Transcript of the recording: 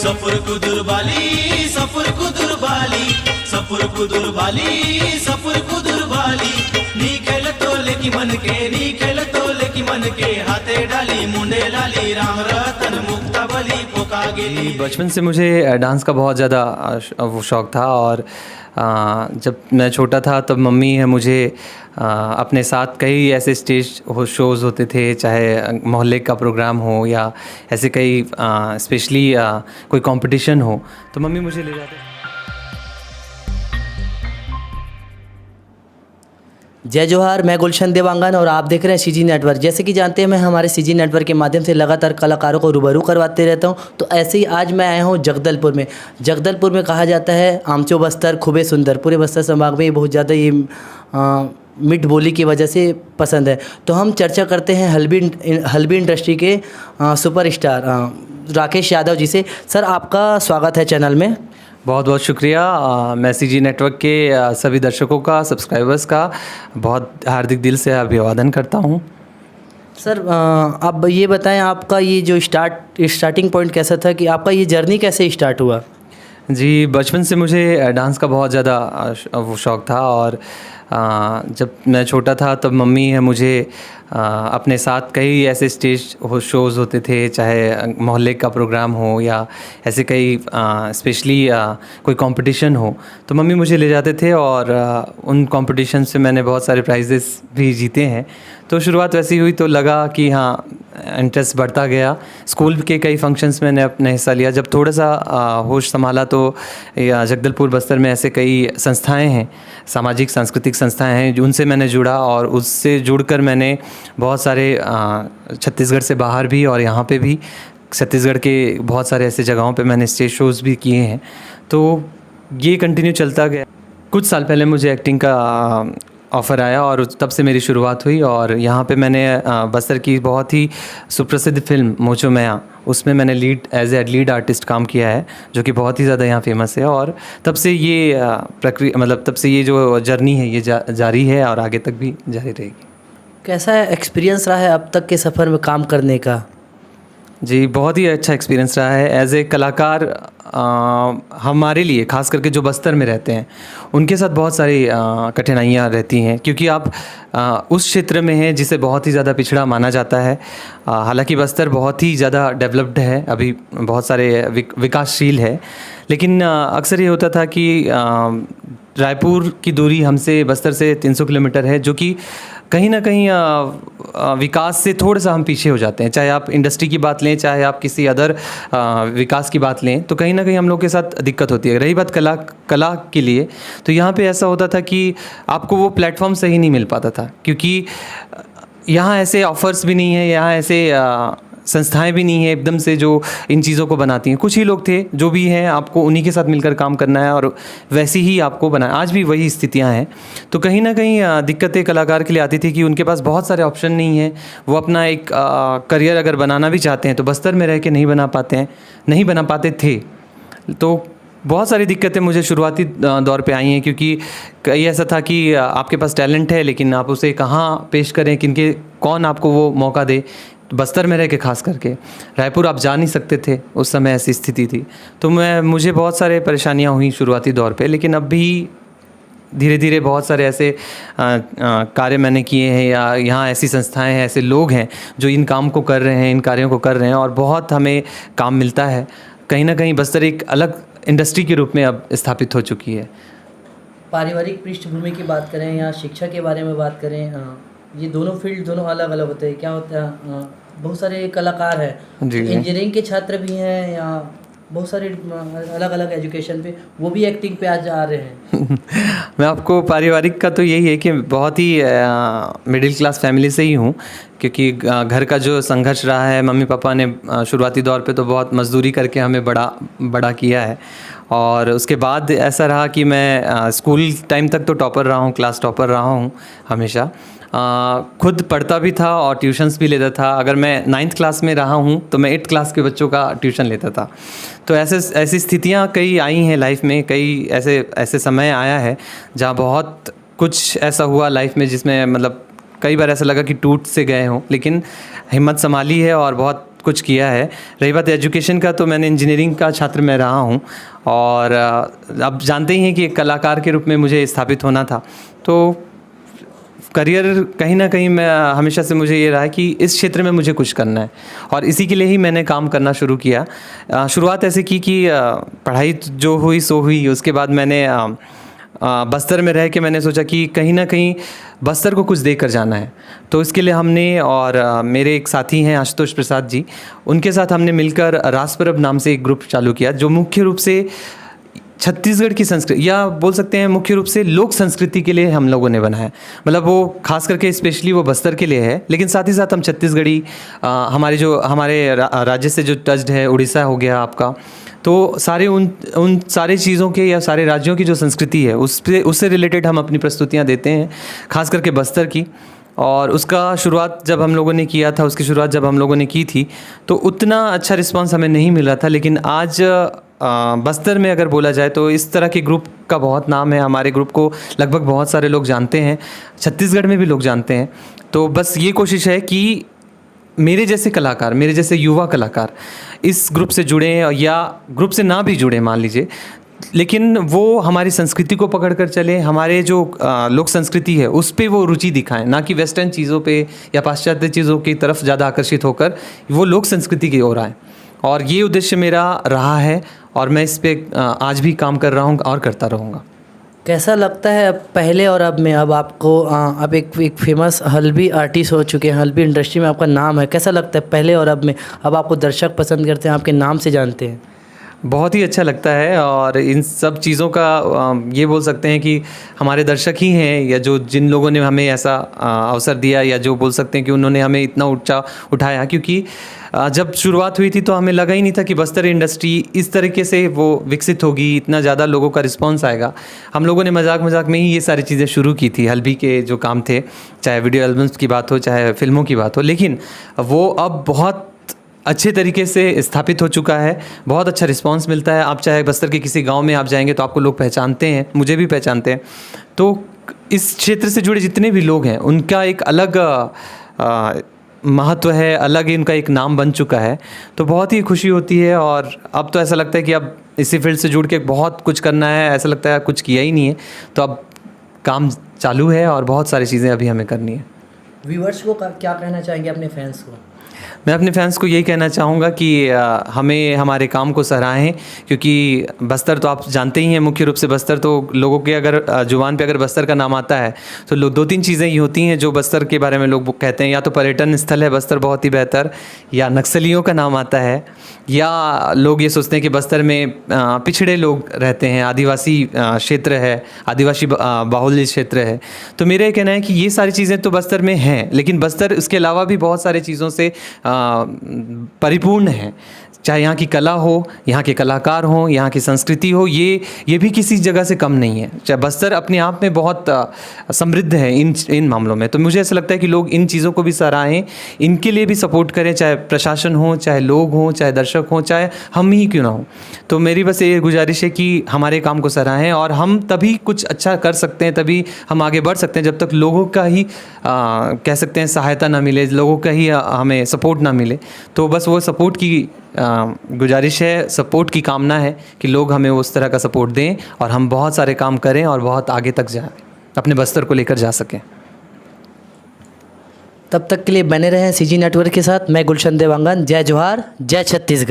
सफर कुदुरबाली सफर कुदुरबाली सफर कुदुरबाली सफर कुदुरबाली नी खेल तोले की मन के नी खेल तोले की मन के हाथे डाली मुंडे लाली राम रतन मुक्ता बली पोका गेली। बचपन से मुझे डांस का बहुत ज़्यादा वो शौक़ था और जब मैं छोटा था तब मम्मी है मुझे अपने साथ कई ऐसे स्टेज शोज़ होते थे, चाहे मोहल्ले का प्रोग्राम हो या ऐसे कई स्पेशली कोई कंपटीशन हो तो मम्मी मुझे ले जाते। जय जोहार, मैं गुलशन देवांगन और आप देख रहे हैं सीजी नेटवर्क। जैसे कि जानते हैं मैं हमारे सीजी नेटवर्क के माध्यम से लगातार कलाकारों को रूबरू करवाते रहता हूं, तो ऐसे ही आज मैं आया हूं जगदलपुर में। जगदलपुर में कहा जाता है आमचो बस्तर खूबे सुंदर, पूरे बस्तर संभाग में बहुत ज़्यादा ये मिठ बोली की वजह से पसंद है। तो हम चर्चा करते हैं हल्बी इंडस्ट्री के सुपरस्टार राकेश यादव जी से। सर, आपका स्वागत है चैनल में। बहुत बहुत शुक्रिया। मैं सीजी नेटवर्क के सभी दर्शकों का, सब्सक्राइबर्स का बहुत हार्दिक दिल से अभिवादन करता हूं। सर, आप ये बताएं आपका ये जो स्टार्टिंग पॉइंट कैसा था, कि आपका ये जर्नी कैसे स्टार्ट हुआ? जी, बचपन से मुझे डांस का बहुत ज़्यादा वो शौक़ था और जब मैं छोटा था तब मम्मी है मुझे अपने साथ कई ऐसे स्टेज शोज़ होते थे, चाहे मोहल्ले का प्रोग्राम हो या ऐसे कई स्पेशली कोई कंपटीशन हो तो मम्मी मुझे ले जाते थे और उन कंपटीशन से मैंने बहुत सारे प्राइजेस भी जीते हैं। तो शुरुआत वैसी हुई तो लगा कि हाँ, इंटरेस्ट बढ़ता गया। स्कूल के कई फंक्शंस मैंने अपना हिस्सा लिया। जब थोड़ा सा होश संभाला तो जगदलपुर बस्तर में ऐसे कई संस्थाएं हैं, सामाजिक सांस्कृतिक संस्थाएं हैं, उनसे मैंने जुड़ा और उससे जुड़कर मैंने बहुत सारे छत्तीसगढ़ से बाहर भी और यहाँ पे भी छत्तीसगढ़ के बहुत सारे ऐसे जगहों पे मैंने स्टेज शोज़ भी किए हैं। तो ये कंटिन्यू चलता गया। कुछ साल पहले मुझे एक्टिंग का ऑफ़र आया और तब से मेरी शुरुआत हुई और यहाँ पे मैंने बस्तर की बहुत ही सुप्रसिद्ध फिल्म मोचो मैया, उसमें मैंने लीड आर्टिस्ट काम किया है, जो कि बहुत ही ज़्यादा यहाँ फेमस है। और तब से ये तब से ये जो जर्नी है ये जारी है और आगे तक भी जारी रहेगी। कैसा एक्सपीरियंस रहा है अब तक के सफ़र में काम करने का? जी, बहुत ही अच्छा एक्सपीरियंस रहा है। एज ए कलाकार हमारे लिए, ख़ास करके जो बस्तर में रहते हैं, उनके साथ बहुत सारी कठिनाइयाँ रहती हैं, क्योंकि आप उस क्षेत्र में हैं जिसे बहुत ही ज़्यादा पिछड़ा माना जाता है। हालांकि बस्तर बहुत ही ज़्यादा डेवलप्ड है, अभी बहुत सारे विकासशील है, लेकिन अक्सर ये होता था कि रायपुर की दूरी हमसे बस्तर से 300 किलोमीटर है, जो कि कहीं ना कहीं विकास से थोड़ा सा हम पीछे हो जाते हैं। चाहे आप इंडस्ट्री की बात लें, चाहे आप किसी अदर विकास की बात लें, तो कहीं ना कहीं हम लोग के साथ दिक्कत होती है। रही बात कला के लिए, तो यहाँ पे ऐसा होता था कि आपको वो प्लेटफॉर्म सही नहीं मिल पाता था, क्योंकि यहाँ ऐसे ऑफ़र्स भी नहीं है, यहाँ ऐसे संस्थाएं भी नहीं है एकदम से जो इन चीज़ों को बनाती हैं। कुछ ही लोग थे, जो भी हैं आपको उन्हीं के साथ मिलकर काम करना है और वैसी ही आपको बनाना। आज भी वही स्थितियां हैं। तो कहीं ना कहीं दिक्कतें कलाकार के लिए आती थी कि उनके पास बहुत सारे ऑप्शन नहीं है। वो अपना एक करियर अगर बनाना भी चाहते हैं तो बस्तर में रह के नहीं बना पाते थे। तो बहुत सारी दिक्कतें मुझे शुरुआती दौर पे आई हैं, क्योंकि कई ऐसा था कि आपके पास टैलेंट है लेकिन आप उसे कहाँ पेश करें, कौन आपको वो मौका दे। बस्तर में रह के, खास करके रायपुर आप जा नहीं सकते थे, उस समय ऐसी स्थिति थी। तो मुझे बहुत सारे परेशानियां हुई शुरुआती दौर पे, लेकिन अब भी धीरे धीरे बहुत सारे ऐसे कार्य मैंने किए हैं, या यहाँ ऐसी संस्थाएं हैं, ऐसे लोग हैं जो इन काम को कर रहे हैं, इन कार्यों को कर रहे हैं और बहुत हमें काम मिलता है। कहीं ना कहीं बस्तर एक अलग इंडस्ट्री के रूप में अब स्थापित हो चुकी है। पारिवारिक पृष्ठभूमि की बात करें या शिक्षा के बारे में बात करें, ये दोनों फील्ड दोनों अलग अलग होते हैं। क्या होता है, बहुत सारे कलाकार हैं, इंजीनियरिंग के छात्र भी हैं, या बहुत सारे अलग अलग एजुकेशन पे, वो भी एक्टिंग पे आज आ रहे हैं। मैं आपको पारिवारिक का तो यही है कि बहुत ही मिडिल क्लास फैमिली से ही हूँ, क्योंकि घर का जो संघर्ष रहा है, मम्मी पापा ने शुरुआती दौर पे तो बहुत मजदूरी करके हमें बड़ा किया है। और उसके बाद ऐसा रहा कि मैं स्कूल टाइम तक तो टॉपर रहा हूँ, क्लास टॉपर रहा हूँ हमेशा। खुद पढ़ता भी था और ट्यूशन्स भी लेता था। अगर मैं 9th क्लास में रहा हूँ तो मैं 8th क्लास के बच्चों का ट्यूशन लेता था। तो ऐसी स्थितियाँ कई आई हैं लाइफ में, कई ऐसे समय आया है जहाँ बहुत कुछ ऐसा हुआ लाइफ में जिसमें मतलब कई बार ऐसा लगा कि टूट से गए हों, लेकिन हिम्मत संभाली है और बहुत कुछ किया है। रही बात एजुकेशन का, तो मैंने इंजीनियरिंग का छात्र मैं रहा हूँ और अब जानते ही हैं कि एक कलाकार के रूप में मुझे स्थापित होना था। तो करियर कहीं ना कहीं मैं हमेशा से मुझे ये रहा है कि इस क्षेत्र में मुझे कुछ करना है और इसी के लिए ही मैंने काम करना शुरू किया। शुरुआत ऐसे की कि पढ़ाई जो हुई सो हुई, उसके बाद मैंने बस्तर में रह के मैंने सोचा कि कहीं ना कहीं बस्तर को कुछ देकर जाना है। तो इसके लिए हमने और मेरे एक साथी हैं आशुतोष प्रसाद जी, उनके साथ हमने मिलकर रास परब नाम से एक ग्रुप चालू किया जो मुख्य रूप से छत्तीसगढ़ की संस्कृति या बोल सकते हैं मुख्य रूप से लोक संस्कृति के लिए हम लोगों ने बनाया। मतलब वो खास करके स्पेशली वो बस्तर के लिए है, लेकिन साथ ही साथ हम छत्तीसगढ़ी हमारे राज्य से जो टच्ड है, उड़ीसा हो गया आपका, तो सारे उन सारे चीज़ों के या सारे राज्यों की जो संस्कृति है उससे रिलेटेड हम अपनी प्रस्तुतियाँ देते हैं, खास करके बस्तर की। और उसका शुरुआत जब हम लोगों ने किया था, उसकी शुरुआत जब हम लोगों ने की थी तो उतना अच्छा रिस्पांस हमें नहीं मिल रहा था, लेकिन आज बस्तर में अगर बोला जाए तो इस तरह के ग्रुप का बहुत नाम है। हमारे ग्रुप को लगभग बहुत सारे लोग जानते हैं, छत्तीसगढ़ में भी लोग जानते हैं। तो बस ये कोशिश है कि मेरे जैसे कलाकार, मेरे जैसे युवा कलाकार इस ग्रुप से जुड़ें या ग्रुप से ना भी जुड़ें मान लीजिए, लेकिन वो हमारी संस्कृति को पकड़ कर चले, हमारे जो लोक संस्कृति है उस पे वो रुचि दिखाएं, ना कि वेस्टर्न चीज़ों पे या पाश्चात्य चीज़ों की तरफ ज़्यादा आकर्षित होकर वो लोक संस्कृति की ओर आए। और ये उद्देश्य मेरा रहा है और मैं इस पे आज भी काम कर रहा हूँ और करता रहूँगा। कैसा लगता है अब पहले और अब में, अब आपको अब एक फेमस हल्बी आर्टिस्ट हो चुके हैं, हल्बी इंडस्ट्री में आपका नाम है, कैसा लगता है पहले और अब में? अब आपको दर्शक पसंद करते हैं, आपके नाम से जानते हैं। बहुत ही अच्छा लगता है और इन सब चीज़ों का ये बोल सकते हैं कि हमारे दर्शक ही हैं या जो जिन लोगों ने हमें ऐसा अवसर दिया या जो बोल सकते हैं कि उन्होंने हमें इतना उठाया, क्योंकि जब शुरुआत हुई थी तो हमें लगा ही नहीं था कि बस्तर इंडस्ट्री इस तरीके से वो विकसित होगी, इतना ज़्यादा लोगों का रिस्पांस आएगा। हम लोगों ने मजाक में ही ये सारी चीज़ें शुरू की थी, हल्बी के जो काम थे, चाहे वीडियो एल्बम्स की बात हो चाहे फिल्मों की बात हो, लेकिन वो अब बहुत अच्छे तरीके से स्थापित हो चुका है। बहुत अच्छा रिस्पांस मिलता है। आप चाहे बस्तर के किसी गांव में आप जाएंगे तो आपको लोग पहचानते हैं, मुझे भी पहचानते हैं। तो इस क्षेत्र से जुड़े जितने भी लोग हैं उनका एक अलग महत्व है, अलग इनका एक नाम बन चुका है। तो बहुत ही खुशी होती है और अब तो ऐसा लगता है कि अब इसी फील्ड से जुड़ के बहुत कुछ करना है, ऐसा लगता है कुछ किया ही नहीं है। तो अब काम चालू है और बहुत सारी चीज़ें अभी हमें करनी है। व्यूअर्स को क्या कहना चाहेंगे, अपने फैंस को? मैं अपने फैंस को यही कहना चाहूँगा कि हमें हमारे काम को सराहें, क्योंकि बस्तर तो आप जानते ही हैं, मुख्य रूप से बस्तर तो लोगों के अगर जुबान पे अगर बस्तर का नाम आता है तो लोग 2-3 चीज़ें ही होती हैं जो बस्तर के बारे में लोग कहते हैं। या तो पर्यटन स्थल है बस्तर बहुत ही बेहतर, या नक्सलियों का नाम आता है, या लोग ये सोचते हैं कि बस्तर में पिछड़े लोग रहते हैं, आदिवासी क्षेत्र है, आदिवासी बाहुल्य क्षेत्र है। तो मेरा ये कहना है कि ये सारी चीज़ें तो बस्तर में हैं, लेकिन बस्तर इसके अलावा भी बहुत सारी चीज़ों से परिपूर्ण है। चाहे यहाँ की कला हो, यहाँ के कलाकार हों, यहाँ की संस्कृति हो, ये भी किसी जगह से कम नहीं है। चाहे बस्तर अपने आप में बहुत समृद्ध है इन मामलों में। तो मुझे ऐसा लगता है कि लोग इन चीज़ों को भी सराहें, इनके लिए भी सपोर्ट करें, चाहे प्रशासन हो, चाहे लोग हों, चाहे दर्शक हों, चाहे हम ही क्यों ना हो। तो मेरी बस ये गुजारिश है कि हमारे काम को सराहें और हम तभी कुछ अच्छा कर सकते हैं, तभी हम आगे बढ़ सकते हैं जब तक लोगों का ही कह सकते हैं सहायता ना मिले, लोगों का ही हमें सपोर्ट ना मिले। तो बस वो सपोर्ट की गुजारिश है, सपोर्ट की कामना है कि लोग हमें उस तरह का सपोर्ट दें और हम बहुत सारे काम करें और बहुत आगे तक जाएं, अपने बस्तर को लेकर जा सकें। तब तक के लिए बने रहें सीजी नेटवर्क के साथ। मैं गुलशन देवांगन। जय जोहार, जय छत्तीसगढ़।